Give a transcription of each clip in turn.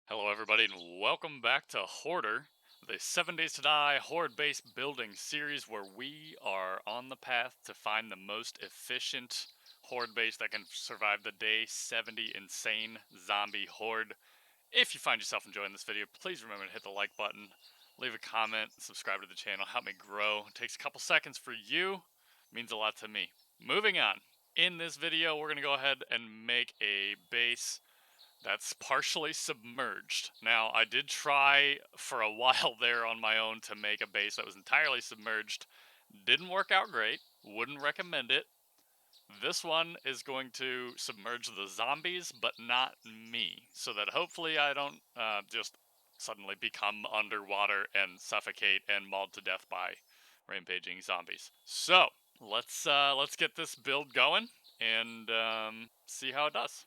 Hello, everybody, and welcome back to Horder, the 7 Days to Die Horde-based building series where we are on the path to find the most efficient Horde base that can survive the day 70 insane zombie Horde. If you find yourself enjoying this video, please remember to hit the like button, leave a comment, and subscribe to the channel. Help me grow. It takes a couple seconds for you. It means a lot to me. Moving on. In this video, we're going to go ahead and make a base that's partially submerged. Now, I did try for a while there on my own to make a base that was entirely submerged. Didn't work out great. Wouldn't recommend it. This one is going to submerge the zombies, but not me. So that hopefully I don't just suddenly become underwater and suffocate and mauled to death by rampaging zombies. So, let's get this build going and see how it does.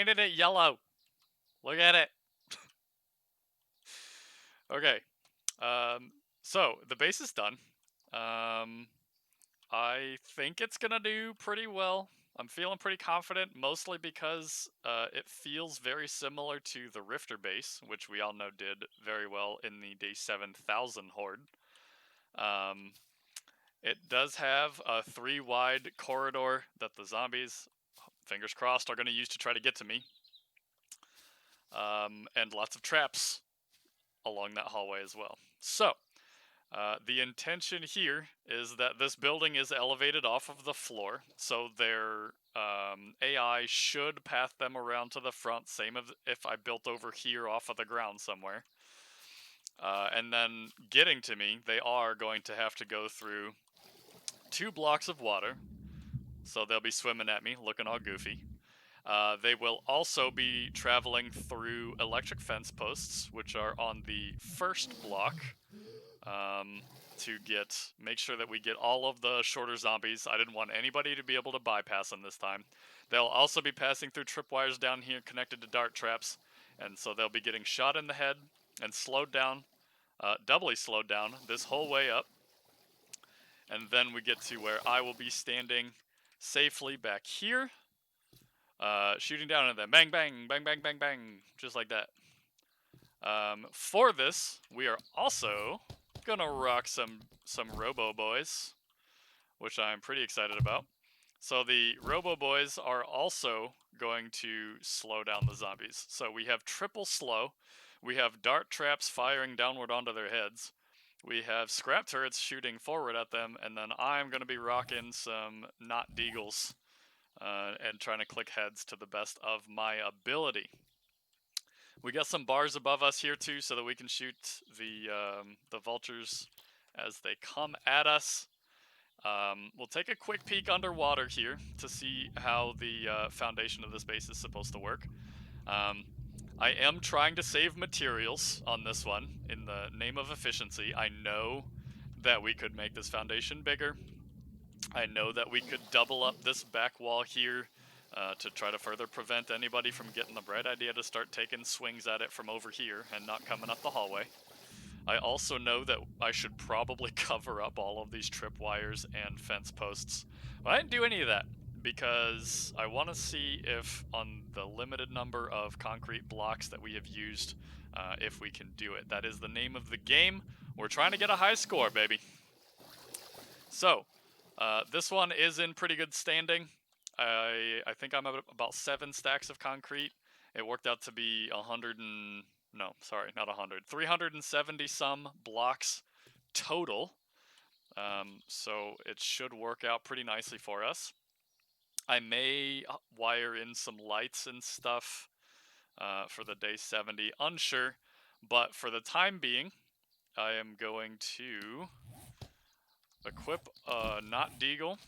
painted it yellow. Look at it. Okay. So the base is done. I think it's gonna do pretty well. I'm feeling pretty confident, mostly because it feels very similar to the Rifter base, which we all know did very well in the day 7000 Horde. It does have a 3-wide corridor that the zombies, fingers crossed, are going to use to try to get to me. And lots of traps along that hallway as well. So, the intention here is that this building is elevated off of the floor, so their AI should path them around to the front, same as if I built over here off of the ground somewhere. And then getting to me, they are going to have to go through 2 blocks of water, so they'll be swimming at me, looking all goofy. They will also be traveling through electric fence posts, which are on the first block, to make sure that we get all of the shorter zombies. I didn't want anybody to be able to bypass them this time. They'll also be passing through tripwires down here connected to dart traps, and so they'll be getting shot in the head and slowed down, doubly slowed down this whole way up. And then we get to where I will be standing safely back here, shooting down at them. Bang, bang, bang, bang, bang, bang, just like that. For this, we are also gonna rock some Robo Boys, which I'm pretty excited about. So the Robo Boys are also going to slow down the zombies. So we have triple slow. We have dart traps firing downward onto their heads. We have scrap turrets shooting forward at them, and then I'm going to be rocking some not deagles and trying to click heads to the best of my ability. We got some bars above us here too, so that we can shoot the vultures as they come at us. We'll take a quick peek underwater here to see how the foundation of this base is supposed to work. I am trying to save materials on this one in the name of efficiency. I know that we could make this foundation bigger. I know that we could double up this back wall here to try to further prevent anybody from getting the bright idea to start taking swings at it from over here and not coming up the hallway. I also know that I should probably cover up all of these tripwires and fence posts. But I didn't do any of that because I want to see if on the limited number of concrete blocks that we have used, if we can do it. That is the name of the game. We're trying to get a high score, baby. So, this one is in pretty good standing. I think I'm at about 7 stacks of concrete. It worked out to be 370 some blocks total. So it should work out pretty nicely for us. I may wire in some lights and stuff for the day 70, unsure, but for the time being, I am going to equip a not deagle.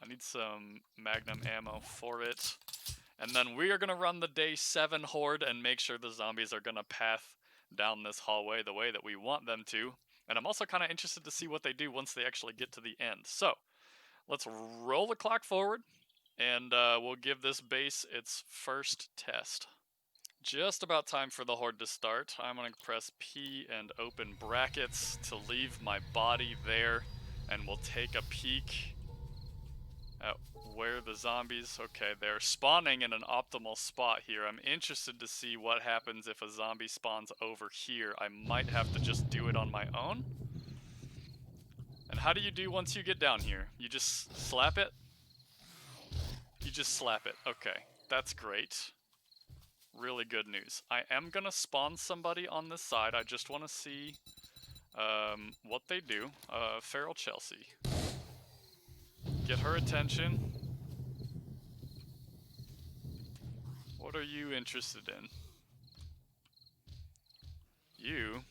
I need some magnum ammo for it. And then we are going to run the day 7 horde and make sure the zombies are going to path down this hallway the way that we want them to. And I'm also kind of interested to see what they do once they actually get to the end. So, let's roll the clock forward, and we'll give this base its first test. Just about time for the horde to start. I'm going to press P and open brackets to leave my body there, and we'll take a peek at where the zombies... Okay, they're spawning in an optimal spot here. I'm interested to see what happens if a zombie spawns over here. I might have to just do it on my own. And how do you do once you get down here? You just slap it? You just slap it. Okay, that's great. Really good news. I am gonna spawn somebody on this side. I just want to see what they do. Feral Chelsea. Get her attention. What are you interested in? You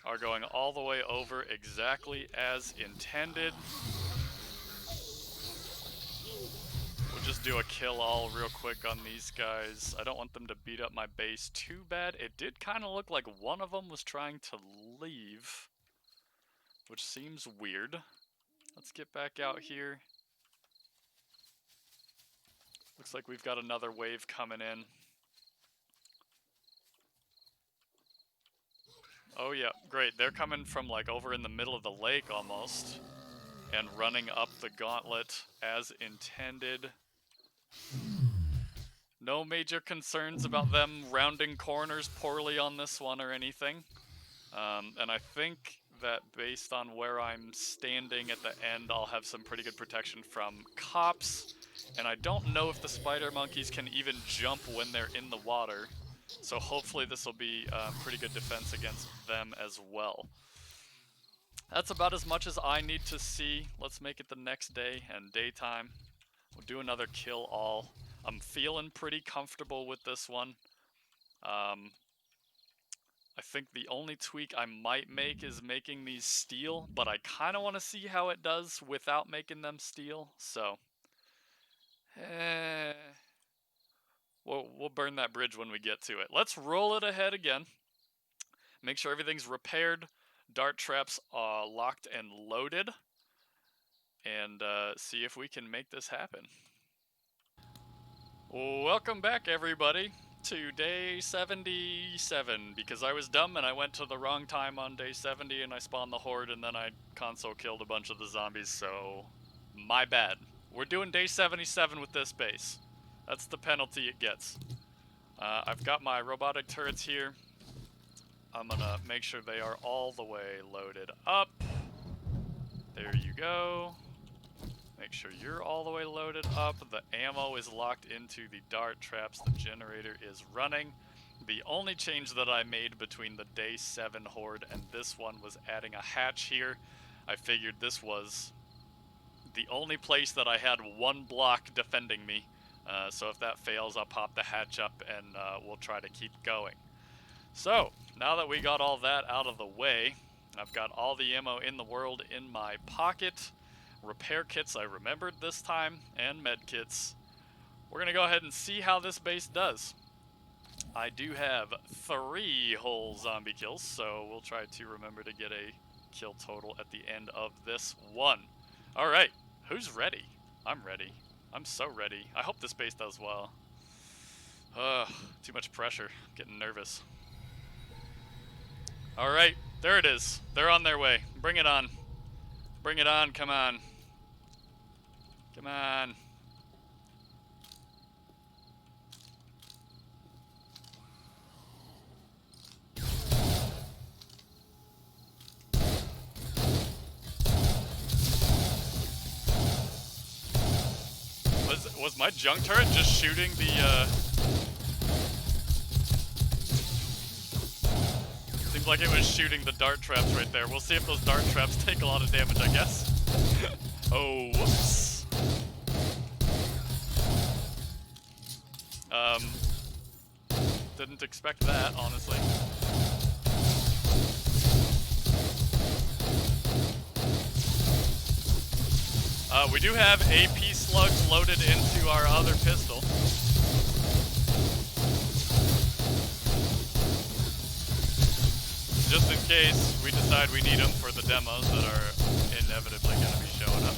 are going all the way over exactly as intended. We'll just do a kill all real quick on these guys. I don't want them to beat up my base too bad. It did kind of look like one of them was trying to leave, which seems weird. Let's get back out here. Looks like we've got another wave coming in. Oh yeah, great. They're coming from like over in the middle of the lake almost, and running up the gauntlet as intended. No major concerns about them rounding corners poorly on this one or anything. And I think that based on where I'm standing at the end, I'll have some pretty good protection from cops. And I don't know if the spider monkeys can even jump when they're in the water. So hopefully this will be pretty good defense against them as well. That's about as much as I need to see. Let's make it the next day and daytime. We'll do another kill all. I'm feeling pretty comfortable with this one. I think the only tweak I might make is making these steel, but I kind of want to see how it does without making them steel, so... We'll burn that bridge when we get to it. Let's roll it ahead again. Make sure everything's repaired, dart traps locked and loaded, and see if we can make this happen. Welcome back, everybody, to day 77, because I was dumb and I went to the wrong time on day 70 and I spawned the Horde and then I console killed a bunch of the zombies, so my bad. We're doing day 77 with this base. That's the penalty it gets. I've got my robotic turrets here. I'm gonna make sure they are all the way loaded up. There you go. Make sure you're all the way loaded up. The ammo is locked into the dart traps. The generator is running. The only change that I made between the day 7 Horde and this one was adding a hatch here. I figured this was the only place that I had one block defending me. So if that fails, I'll pop the hatch up and we'll try to keep going. So, now that we got all that out of the way, I've got all the ammo in the world in my pocket. Repair kits I remembered this time, and med kits. We're going to go ahead and see how this base does. I do have 3 whole zombie kills, so we'll try to remember to get a kill total at the end of this one. Alright, who's ready? I'm ready. I'm so ready. I hope this base does well. Too much pressure. I'm getting nervous. Alright, there it is. They're on their way. Bring it on. Bring it on, come on. Come on. Was my junk turret just shooting the, Seems like it was shooting the dart traps right there. We'll see if those dart traps take a lot of damage, I guess. Oh, whoops. Didn't expect that, honestly. We do have AP slugs loaded into our other pistol. Just in case we decide we need them for the demos that are inevitably going to be showing up.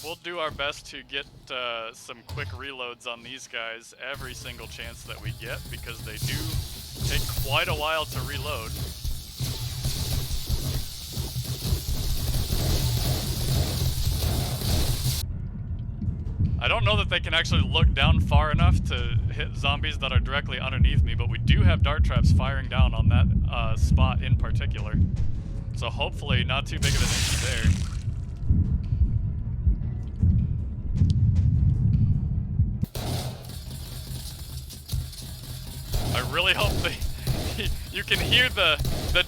We'll do our best to get some quick reloads on these guys every single chance that we get, because they do take quite a while to reload. I don't know that they can actually look down far enough to hit zombies that are directly underneath me, but we do have dart traps firing down on that spot in particular. So hopefully not too big of an issue there. I really hope you can hear the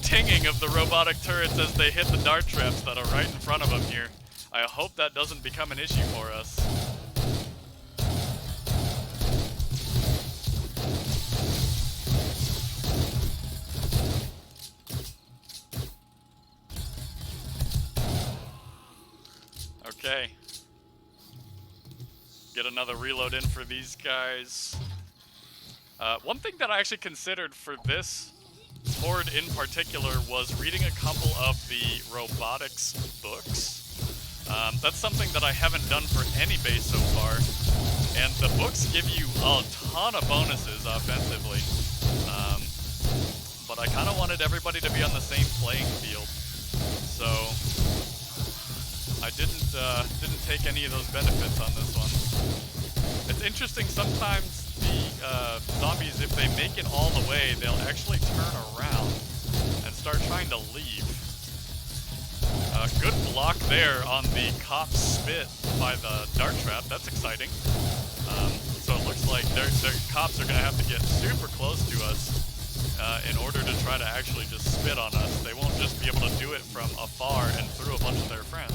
tinging of the robotic turrets as they hit the dart traps that are right in front of them here. I hope that doesn't become an issue for us. Okay. Get another reload in for these guys. One thing that I actually considered for this Horde in particular was reading a couple of the robotics books. That's something that I haven't done for any base so far, and the books give you a ton of bonuses offensively. But I kind of wanted everybody to be on the same playing field, so I didn't take any of those benefits on this one. It's interesting, sometimes the zombies, if they make it all the way, they'll actually turn around and start trying to leave. Good block there on the cop spit by the dart trap. That's exciting. So it looks like their cops are going to have to get super close to us in order to try to actually just spit on us. They won't just be able to do it from afar and through a bunch of their friends.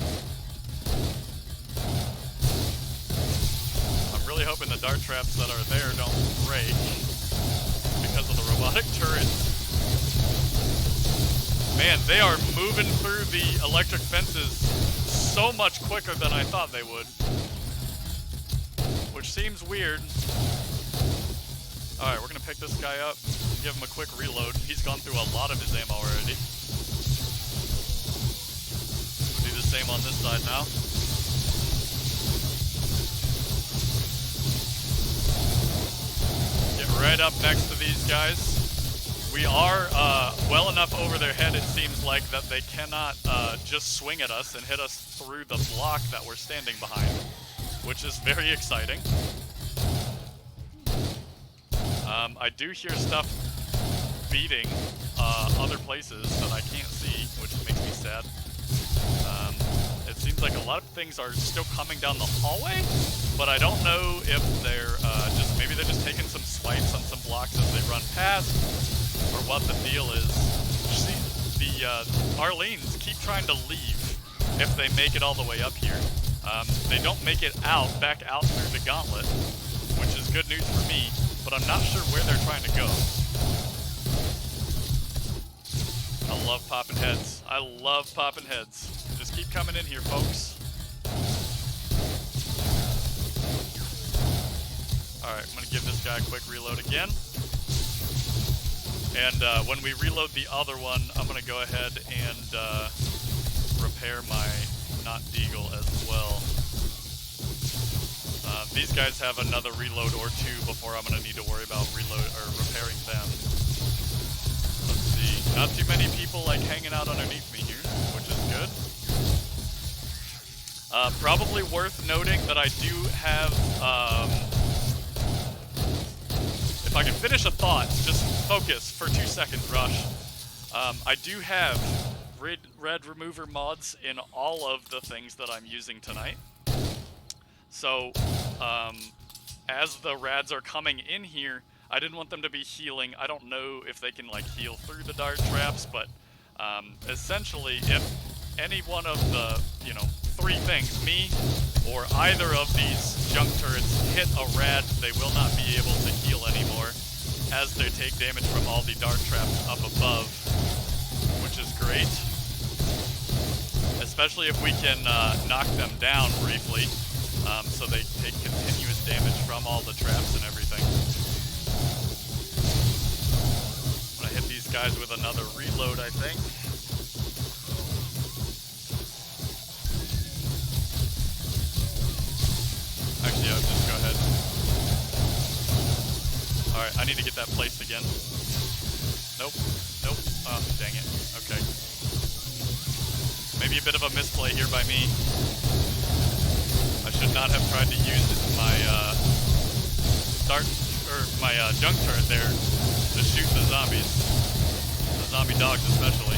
I'm really hoping the dart traps that are there don't break because of the robotic turrets. Man, they are moving through the electric fences so much quicker than I thought they would. Which seems weird. Alright, we're gonna pick this guy up, give him a quick reload. He's gone through a lot of his ammo already. Do the same on this side now. Get right up next to these guys. We are well enough over their head, it seems like, that they cannot just swing at us and hit us through the block that we're standing behind, which is very exciting. I do hear stuff beating other places that I can't see, which makes me sad. It seems like a lot of things are still coming down the hallway, but I don't know if they're maybe they're just taking some swipes on some blocks as they run past, or what the deal is. See, the Arlenes keep trying to leave if they make it all the way up here. They don't make it back out through the gauntlet, which is good news for me, but I'm not sure where they're trying to go. I love popping heads. I love popping heads. Just keep coming in here, folks. Alright, I'm gonna give this guy a quick reload again. And when we reload the other one, I'm gonna go ahead and repair my not deagle as well. These guys have another reload or two before I'm gonna need to worry about repairing them. Let's see, not too many people like hanging out underneath me here, which is good. Probably worth noting that I do have, if I can finish a thought, just focus for 2 seconds, Rush. I do have red remover mods in all of the things that I'm using tonight. So, as the rads are coming in here, I didn't want them to be healing. I don't know if they can like heal through the dart traps, but essentially, if any one of the, 3 things, me or either of these junk turrets hit a rad, they will not be able to heal anymore, as they take damage from all the dart traps up above, which is great. Especially if we can knock them down briefly, so they take continuous damage from all the traps and everything. I'm gonna hit these guys with another reload, I think. Actually, I'll just go ahead. Alright, I need to get that placed again. Nope. Nope. Oh, dang it. Okay. Maybe a bit of a misplay here by me. I should not have tried to use my junk turret there to shoot the zombies. The zombie dogs especially.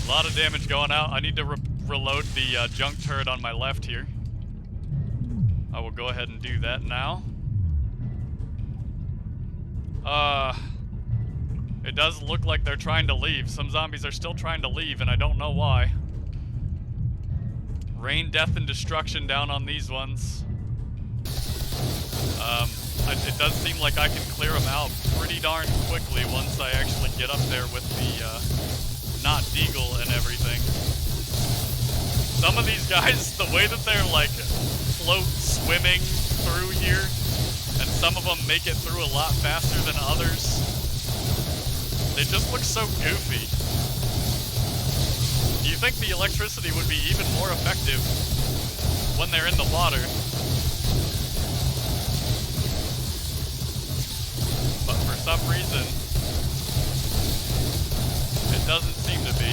A lot of damage going out. I need to reload the junk turret on my left here. I will go ahead and do that now. It does look like they're trying to leave. Some zombies are still trying to leave, and I don't know why. Rain death and destruction down on these ones. It does seem like I can clear them out pretty darn quickly once I actually get up there with the not deagle and everything. Some of these guys, the way that they're like float swimming through here and some of them make it through a lot faster than others. They just look so goofy. Do you think the electricity would be even more effective when they're in the water? But for some reason, it doesn't seem to be.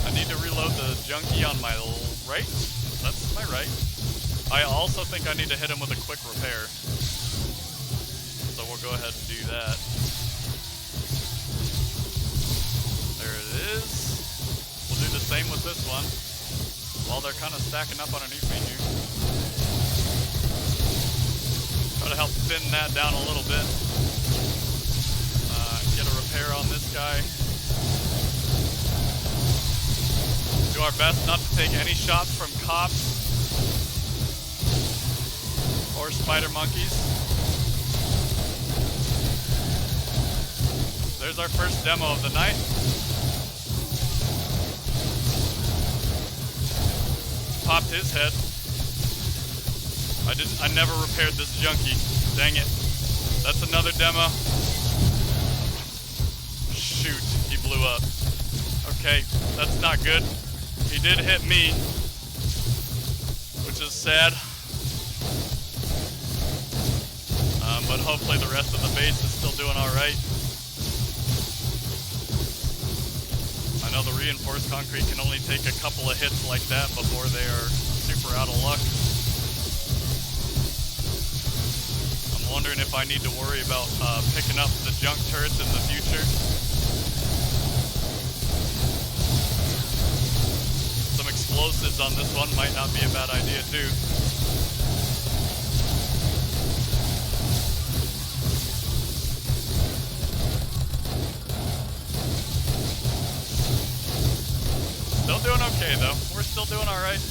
I need to reload the junkie on my right. That's my right. I also think I need to hit him with a quick repair. So we'll go ahead and do that. There it is. We'll do the same with this one while they're kind of stacking up underneath me here. Try to help thin that down a little bit. Get a repair on this guy. Do our best not to take any shots from cops or spider monkeys. There's our first demo of the night. Popped his head. I never repaired this junkie. Dang it. That's another demo. Shoot, he blew up. Okay, that's not good. He did hit me, which is sad. But hopefully the rest of the base is still doing alright. I know the reinforced concrete can only take a couple of hits like that before they are super out of luck. I'm wondering if I need to worry about picking up the junk turrets in the future. Some explosives on this one might not be a bad idea too. Still doing okay though. We're still doing alright.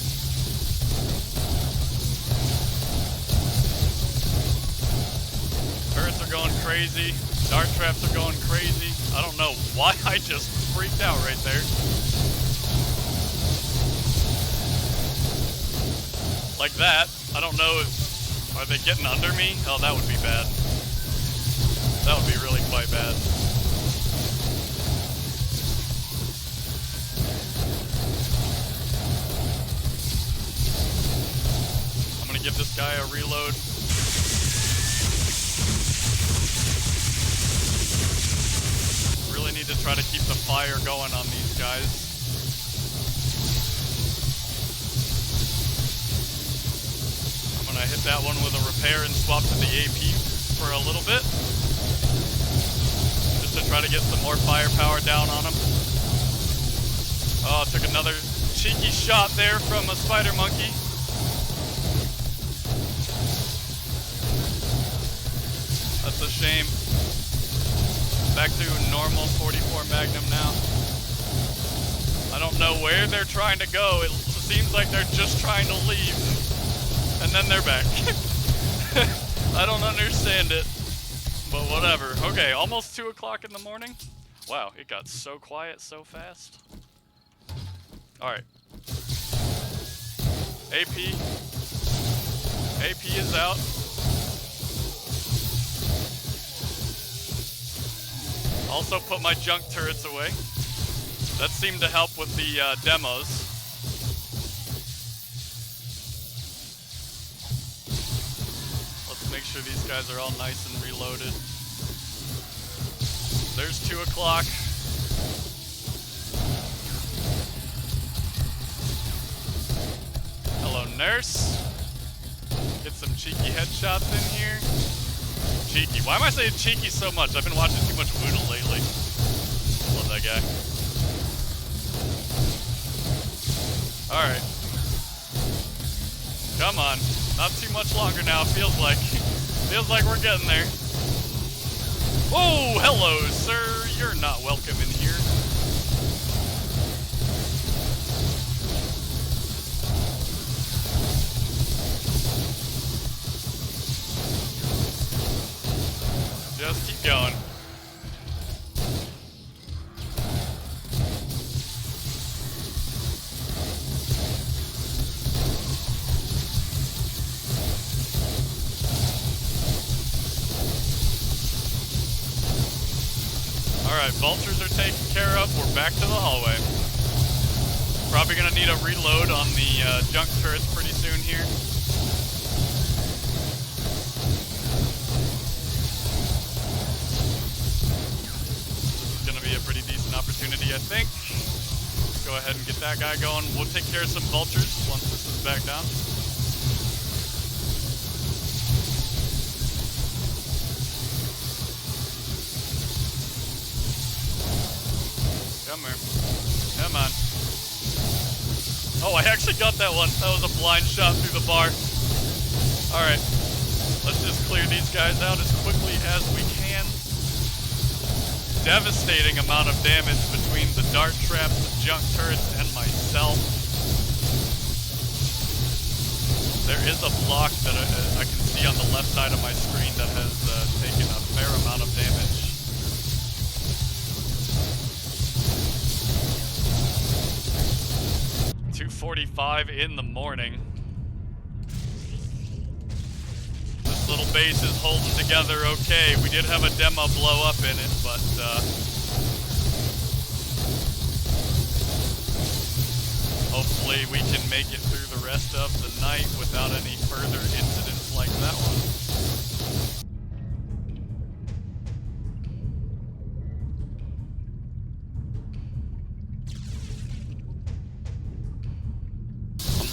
Turrets are going crazy. Dart traps are going crazy. I don't know why I just freaked out right there. Like that. I don't know if... Are they getting under me? Oh, that would be bad. That would be really quite bad. I'm gonna give this guy a reload. Really need to try to keep the fire going on these guys. I hit that one with a repair and swap to the AP for a little bit. Just to try to get some more firepower down on him. Oh, took another cheeky shot there from a spider monkey. That's a shame. Back to normal 44 Magnum now. I don't know where they're trying to go. It seems like they're just trying to leave. And then they're back. I don't understand it. But whatever. Okay, almost 2 o'clock in the morning. Wow, it got so quiet so fast. Alright. AP. AP is out. Also put my junk turrets away. That seemed to help with the demos. Make sure these guys are all nice and reloaded. There's 2 o'clock. Hello, nurse. Get some cheeky headshots in here. Cheeky. Why am I saying cheeky so much? I've been watching too much Woodle lately. Love that guy. Alright. Come on. Not too much longer now, it feels like. Feels like we're getting there. Oh, hello, sir. You're not welcome in here. Just keep going. Alright, vultures are taken care of. We're back to the hallway. Probably gonna need a reload on the junk turrets pretty soon here. This is gonna be a pretty decent opportunity, I think. Let's go ahead and get that guy going. We'll take care of some vultures once this is back down. Come here. Come on. Oh, I actually got that one. That was a blind shot through the bar. Alright. Let's just clear these guys out as quickly as we can. Devastating amount of damage between the dart traps, the junk turrets, and myself. There is a block that I can see on the left side of my screen that has taken a fair amount of damage. 2:45 in the morning. This little base is holding together okay. We did have a demo blow up in it, but hopefully we can make it through the rest of the night without any further incidents like that one.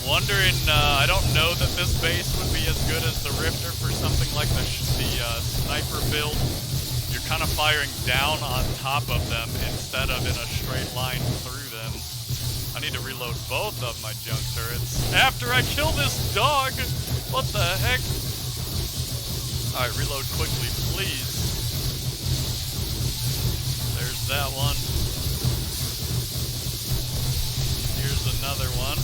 Wondering, I don't know that this base would be as good as the Rifter for something like the sniper build. You're kind of firing down on top of them instead of in a straight line through them. I need to reload both of my junk turrets after I kill this dog! What the heck? Alright, reload quickly, please. There's that one. Here's another one.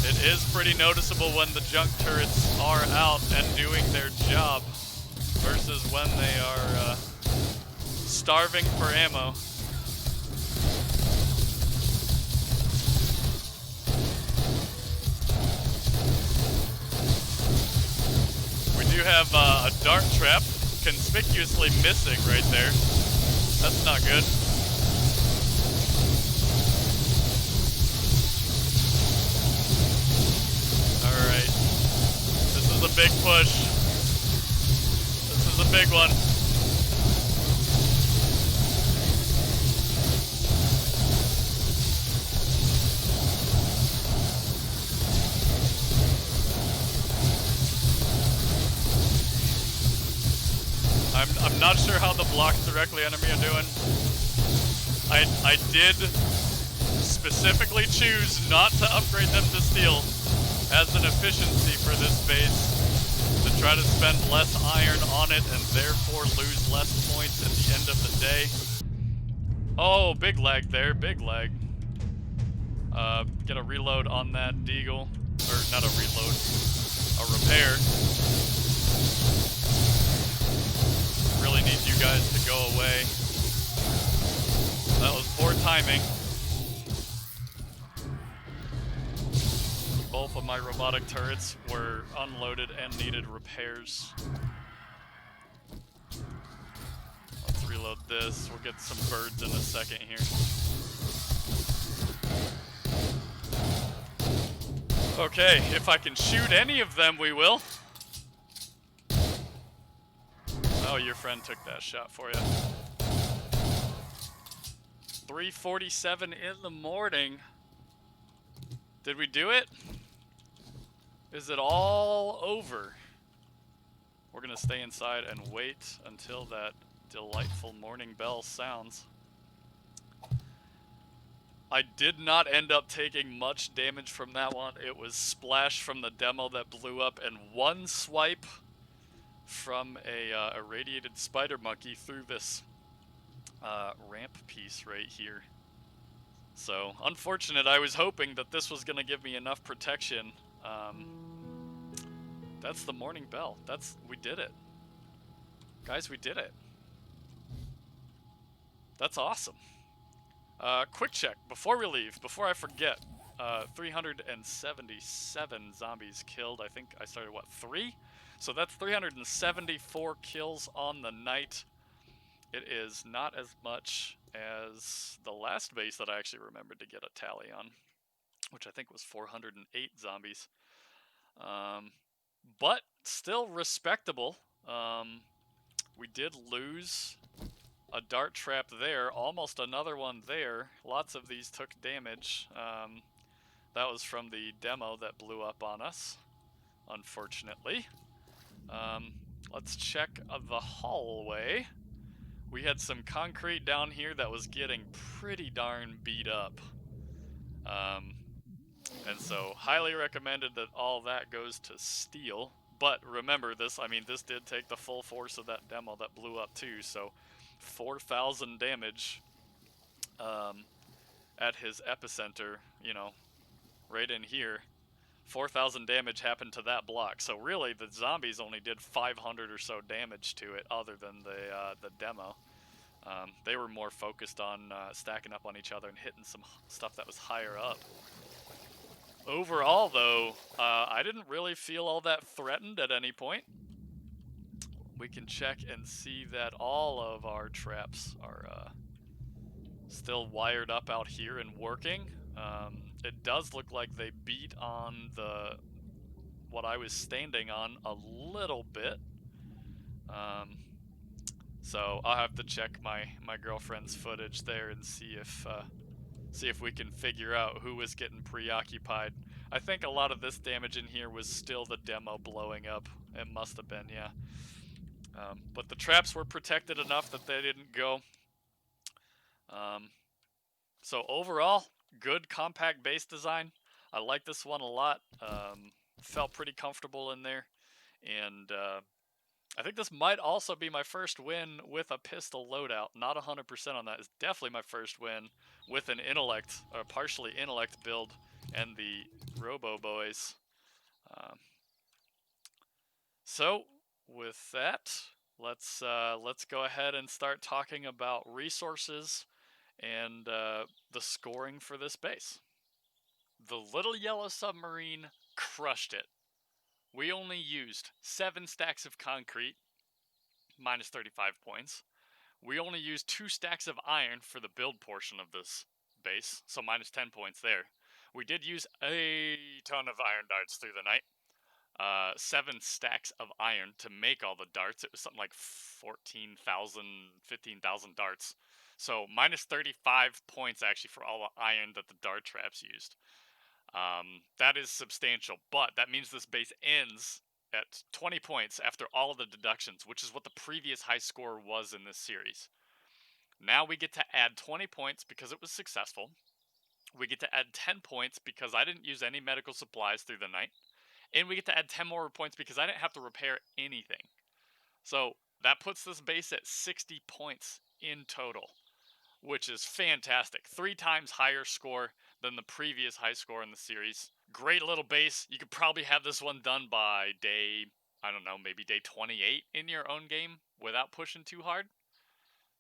It is pretty noticeable when the junk turrets are out and doing their job versus when they are starving for ammo. We do have a dart trap conspicuously missing right there. That's not good. Alright. This is a big push. This is a big one. I'm not sure how the blocks directly under me are doing. I did specifically choose not to upgrade them to steel as an efficiency for this base, to try to spend less iron on it and therefore lose less points at the end of the day. Oh, big lag there, big lag. Get a reload on that deagle. Or not a reload, a repair. Really need you guys to go away. That was poor timing. Both of my robotic turrets were unloaded and needed repairs. Let's reload this. We'll get some birds in a second here. Okay, if I can shoot any of them, we will. Oh, your friend took that shot for you. 3:47 in the morning. Did we do it? Is it all over? We're gonna stay inside and wait until that delightful morning bell sounds. I did not end up taking much damage from that one. It was splash from the demo that blew up and one swipe from a irradiated spider monkey through this ramp piece right here. So, unfortunate. I was hoping that this was going to give me enough protection. That's the morning bell. We did it. Guys, we did it. That's awesome. Quick check before we leave, before I forget. 377 zombies killed. I think I started, what, 3? So that's 374 kills on the night. it is not as much as the last base that I actually remembered to get a tally on, which I think was 408 zombies. But still respectable. We did lose a dart trap there, almost another one there. Lots of these took damage. That was from the demo that blew up on us, unfortunately. Let's check the hallway. We had some concrete down here that was getting pretty darn beat up. And so highly recommended that all that goes to steel. But remember this, I mean, this did take the full force of that demo that blew up too, so 4,000 damage at his epicenter, you know, right in here. 4,000 damage happened to that block. So really, the zombies only did 500 or so damage to it, other than the demo. They were more focused on stacking up on each other and hitting some stuff that was higher up. Overall, though, I didn't really feel all that threatened at any point. We can check and see that all of our traps are still wired up out here and working. It does look like they beat on what I was standing on a little bit. So I'll have to check my girlfriend's footage there and see if we can figure out who was getting preoccupied. I think a lot of this damage in here was still the demo blowing up. It must have been, yeah. But the traps were protected enough that they didn't go. So overall, good compact base design. I like this one a lot. Felt pretty comfortable in there. And I think this might also be my first win with a pistol loadout. Not 100% on that. It's definitely my first win with an intellect, or partially intellect build, and the Robo Boys. So with that, let's go ahead and start talking about resources and the scoring for this base. The little yellow submarine crushed it. We only used 7 stacks of concrete, minus 35 points. We only used 2 stacks of iron for the build portion of this base, so minus 10 points there. We did use a ton of iron darts through the night. 7 stacks of iron to make all the darts. It was something like 14,000, 15,000 darts. So minus 35 points actually for all the iron that the dart traps used. That is substantial, but that means this base ends at 20 points after all of the deductions, which is what the previous high score was in this series. Now we get to add 20 points because it was successful. We get to add 10 points because I didn't use any medical supplies through the night. And we get to add 10 more points because I didn't have to repair anything. So that puts this base at 60 points in total, which is fantastic. 3 times higher score than the previous high score in the series. Great little base. You could probably have this one done by day, I don't know, maybe day 28 in your own game without pushing too hard.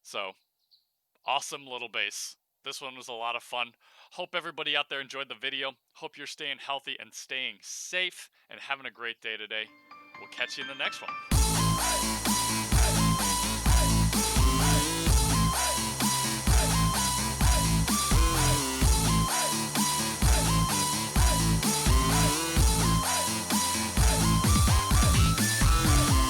So, awesome little base. This one was a lot of fun. Hope everybody out there enjoyed the video. Hope you're staying healthy and staying safe and having a great day today. We'll catch you in the next one.